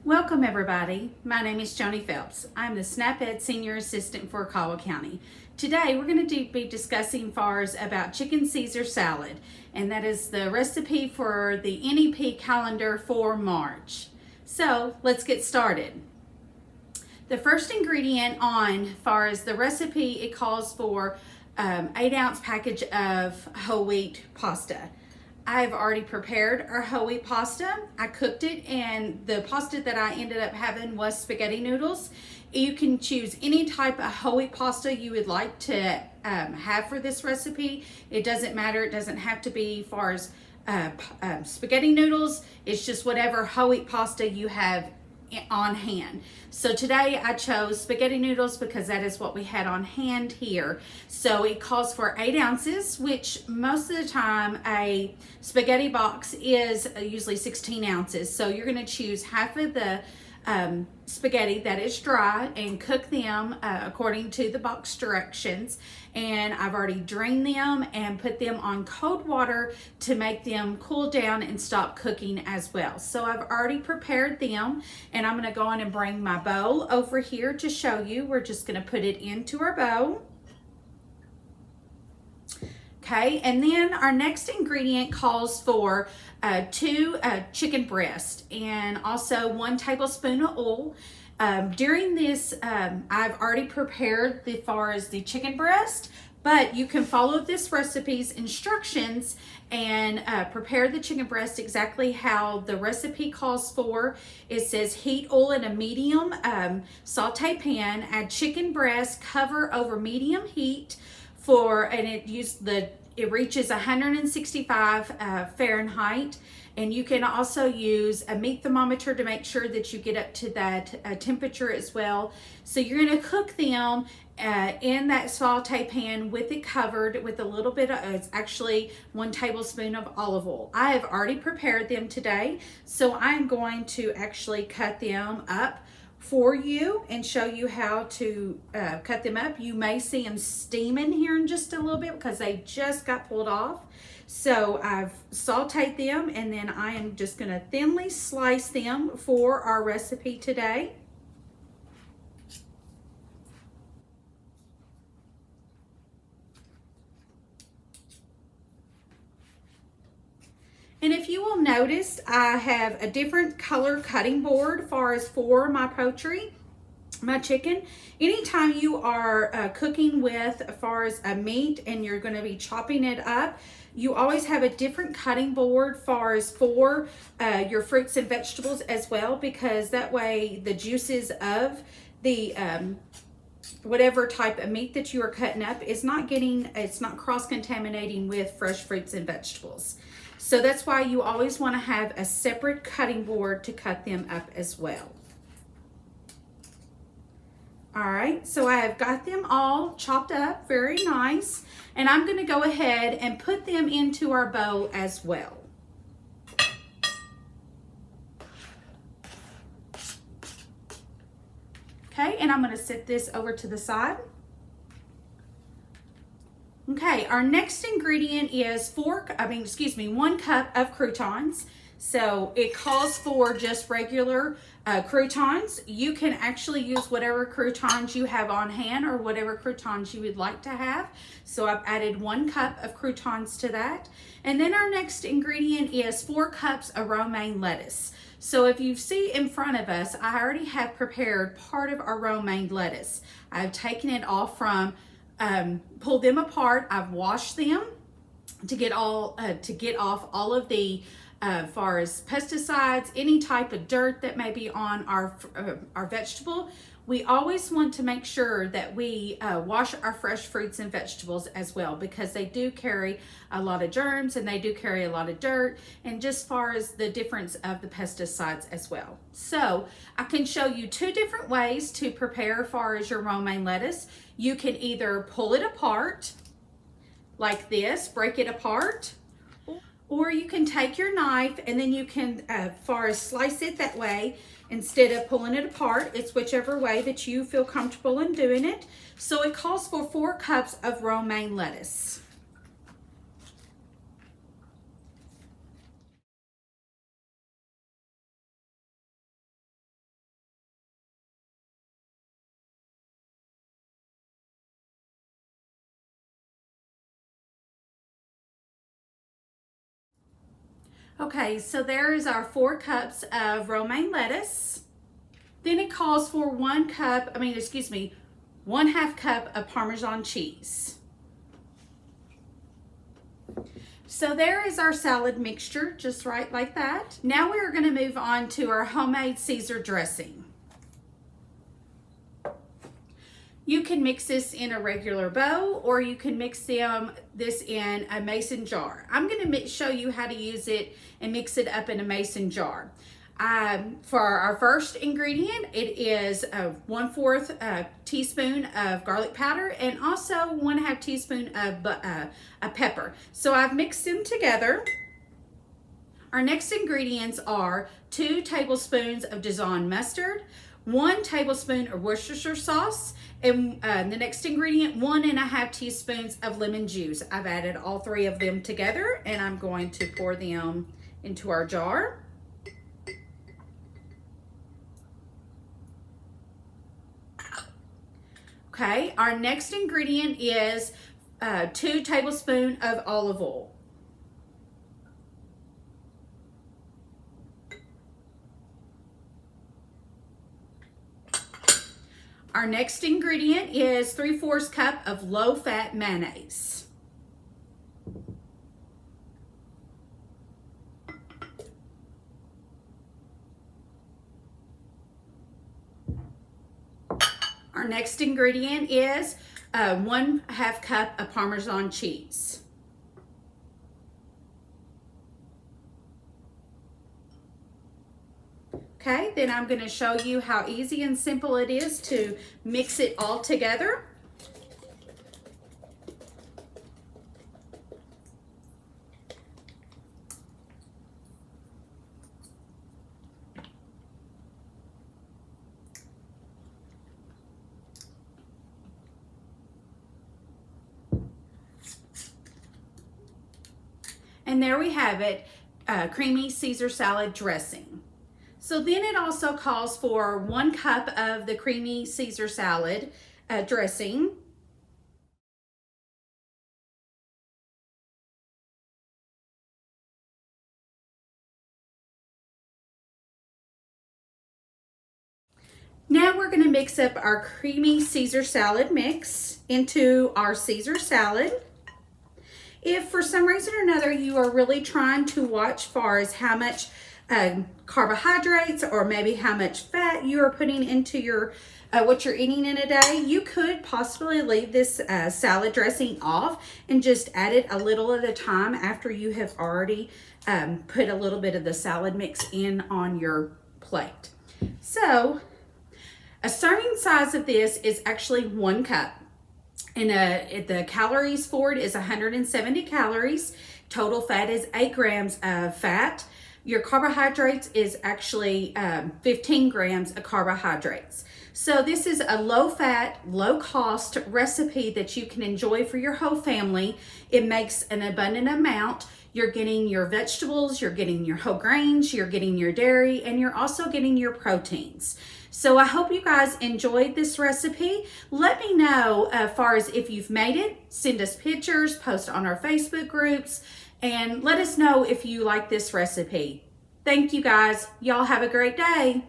Welcome everybody. My name is Joni Phelps. I'm the SNAP-Ed Senior Assistant for Caldwell County. Today we're going to be discussing about chicken Caesar salad, and that is the recipe for the NEP calendar for March. So let's get started. The first ingredient on far as the recipe, it calls for 8-ounce package of whole wheat pasta. I've already prepared our whole wheat pasta. I cooked it, and the pasta that I ended up having was spaghetti noodles. You can choose any type of whole wheat pasta you would like to have for this recipe. It doesn't matter. It doesn't have to be far as spaghetti noodles. It's just whatever whole wheat pasta you have on hand. So today I chose spaghetti noodles because that is what we had on hand here. So it calls for 8 ounces, which most of the time a spaghetti box is usually 16 ounces. So you're going to choose half of the spaghetti that is dry and cook them according to the box directions. And I've already drained them and put them on cold water to make them cool down and stop cooking as well. So I've already prepared them, and I'm going to go on and bring my bowl over here to show you. We're just going to put it into our bowl. Okay, and then our next ingredient calls for 2 chicken breasts and also 1 tablespoon of oil. During this, I've already prepared as far as the chicken breast, but you can follow this recipe's instructions and prepare the chicken breast exactly how the recipe calls for. It says heat oil in a medium saute pan, add chicken breast, cover over medium heat it reaches 165 Fahrenheit. And you can also use a meat thermometer to make sure that you get up to that temperature as well. So you're going to cook them in that saute pan with it covered with a little bit of, it's actually 1 tablespoon of olive oil. I have already prepared them today, so I'm going to actually cut them up for you and show you how to cut them up. You may see them steaming here in just a little bit because they just got pulled off. So I've sauteed them, and then I am just going to thinly slice them for our recipe today. And if you will notice, I have a different color cutting board for my poultry, my chicken. Anytime you are cooking with as far as a meat and you're going to be chopping it up, you always have a different cutting board for your fruits and vegetables as well, because that way the juices of the whatever type of meat that you are cutting up is it's not cross-contaminating with fresh fruits and vegetables. So that's why you always want to have a separate cutting board to cut them up as well. All right, so I have got them all chopped up very nice, and I'm going to go ahead and put them into our bowl as well. Okay, and I'm going to set this over to the side. Okay, our next ingredient is 1 cup of croutons. So it calls for just regular croutons. You can actually use whatever croutons you have on hand or whatever croutons you would like to have. So I've added 1 cup of croutons to that. And then our next ingredient is 4 cups of romaine lettuce. So if you see in front of us, I already have prepared part of our romaine lettuce. I've taken it off from pulled them apart. I've washed them to get off all of the far as pesticides, any type of dirt that may be on our vegetable. We always want to make sure that we wash our fresh fruits and vegetables as well, because they do carry a lot of germs and they do carry a lot of dirt, and just far as the difference of the pesticides as well. So I can show you 2 different ways to prepare far as your romaine lettuce. You can either pull it apart like this, break it apart, or you can take your knife and then you can slice it that way instead of pulling it apart. It's whichever way that you feel comfortable in doing it. So it calls for 4 cups of romaine lettuce. Okay, so there is our 4 cups of romaine lettuce. Then it calls for 1 1/2 cup of Parmesan cheese. So there is our salad mixture, just right like that. Now we're going to move on to our homemade Caesar dressing. You can mix this in a regular bowl, or you can mix this in a mason jar. I'm going to show you how to use it and mix it up in a mason jar. For our first ingredient, it is a 1/4 teaspoon of garlic powder and also 1/2 teaspoon of pepper. So I've mixed them together. Our next ingredients are 2 tablespoons of Dijon mustard, 1 tablespoon of Worcestershire sauce, and the next ingredient, 1.5 teaspoons of lemon juice. I've added all 3 of them together, and I'm going to pour them into our jar. Okay, our next ingredient is 2 tablespoons of olive oil. Our next ingredient is 3/4 cup of low-fat mayonnaise. Our next ingredient is 1/2 cup of Parmesan cheese. Okay, then I'm going to show you how easy and simple it is to mix it all together. And there we have it, creamy Caesar salad dressing. So then it also calls for 1 cup of the creamy Caesar salad dressing. Now we're going to mix up our creamy Caesar salad mix into our Caesar salad. If for some reason or another you are really trying to watch far as how much carbohydrates or maybe how much fat you are putting into your what you're eating in a day, you could possibly leave this salad dressing off and just add it a little at a time after you have already put a little bit of the salad mix in on your plate. So a serving size of this is actually 1 cup. And the calories for it is 170 calories. Total fat is 8 grams of fat. Your carbohydrates is actually 15 grams of carbohydrates. So this is a low-fat, low-cost recipe that you can enjoy for your whole family. It makes an abundant amount. You're getting your vegetables, you're getting your whole grains, you're getting your dairy, and you're also getting your proteins. So I hope you guys enjoyed this recipe. Let me know as far as if you've made it. Send us pictures, post on our Facebook groups, and let us know if you like this recipe. Thank you guys. Y'all have a great day.